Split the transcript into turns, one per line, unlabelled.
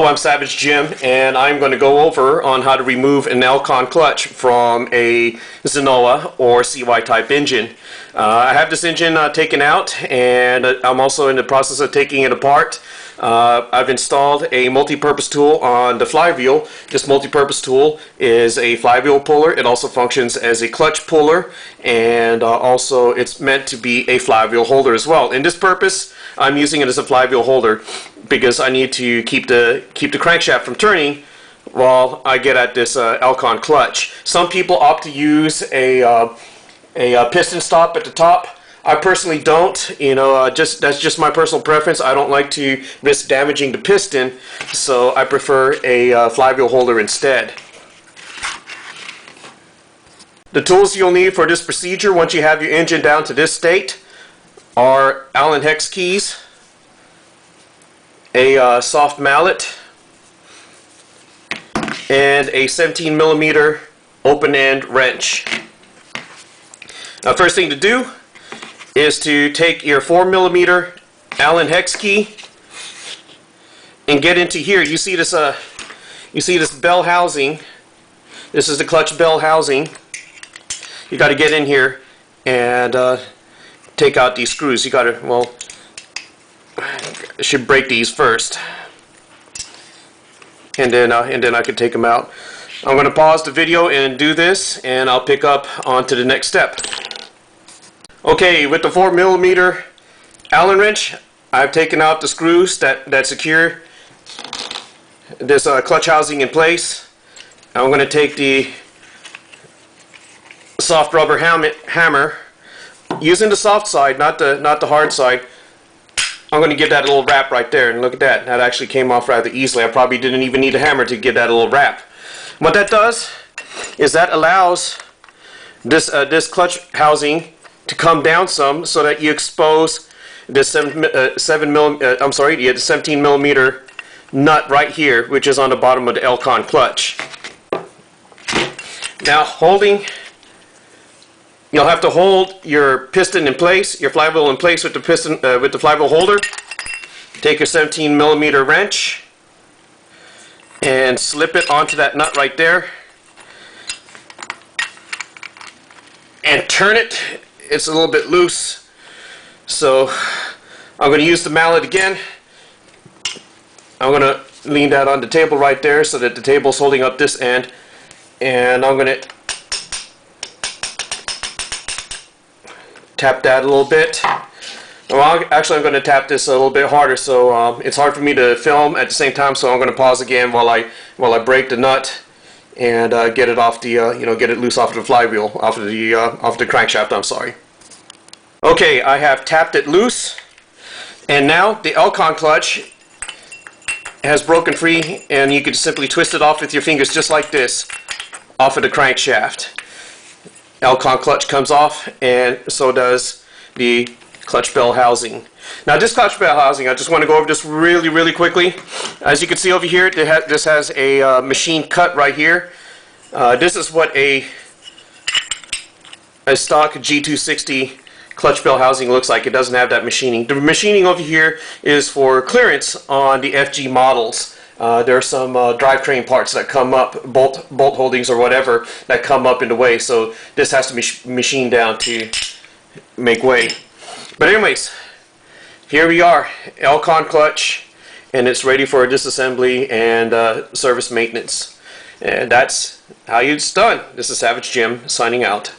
I'm Savage Jim, and I'm going to go over on how to remove an Elcon clutch from a Zenoa or CY type engine. I have this engine taken out, and I'm also in the process of taking it apart. I've installed a multi-purpose tool on the flywheel. This multi-purpose tool is a flywheel puller. It also functions as a clutch puller, and also it's meant to be a flywheel holder as well. In this purpose, I'm using it as a flywheel holder because I need to keep the crankshaft from turning while I get at this Elcon clutch. Some people opt to use a piston stop at the top. I personally don't. You know, that's just my personal preference. I don't like to risk damaging the piston, so I prefer a flywheel holder instead. The tools you'll need for this procedure once you have your engine down to this state are Allen hex keys, a soft mallet, and a 17mm open-end wrench. Now, first thing to do is to take your 4mm Allen hex key and get into here. You see this bell housing. This is the clutch bell housing. You got to get in here and take out these screws. You got to, well, I should break these first, and then I can take them out. I'm going to pause the video and do this, and I'll pick up onto the next step. Okay, with the 4mm Allen wrench, I've taken out the screws that secure this clutch housing in place. I'm going to take the soft rubber hammer, using the soft side, not the hard side. I'm going to give that a little wrap right there, and look at that. That actually came off rather easily. I probably didn't even need a hammer to give that a little wrap. What that does is that allows this clutch housing to come down some, so that you expose this the 17mm nut right here, which is on the bottom of the Elcon clutch. Now, you'll have to hold your piston in place, your flywheel in place with the piston with the flywheel holder. Take your 17mm wrench and slip it onto that nut right there, and turn it. It's a little bit loose, so I'm going to use the mallet again. I'm going to lean that on the table right there so that the table's holding up this end, and I'm going to tap that a little bit. Well, actually, I'm going to tap this a little bit harder, so it's hard for me to film at the same time. So I'm going to pause again while I break the nut and get it off the get it loose off of the flywheel, off of the crankshaft. I'm sorry. Okay, I have tapped it loose, and now the Elcon clutch has broken free, and you can simply twist it off with your fingers just like this, off of the crankshaft. Elcon clutch comes off, and so does the clutch bell housing. Now, this clutch bell housing, I just want to go over this really quickly. As you can see over here, this has a machine cut right here. This is what a stock G260 clutch bell housing looks like. It doesn't have that machining. The machining over here is for clearance on the FG models. There are some drivetrain parts that come up, bolt holdings or whatever, that come up in the way, so this has to be machined down to make way. But anyways, here we are, Elcon clutch, and it's ready for disassembly and service maintenance. And that's how it's done. This is Savage Jim signing out.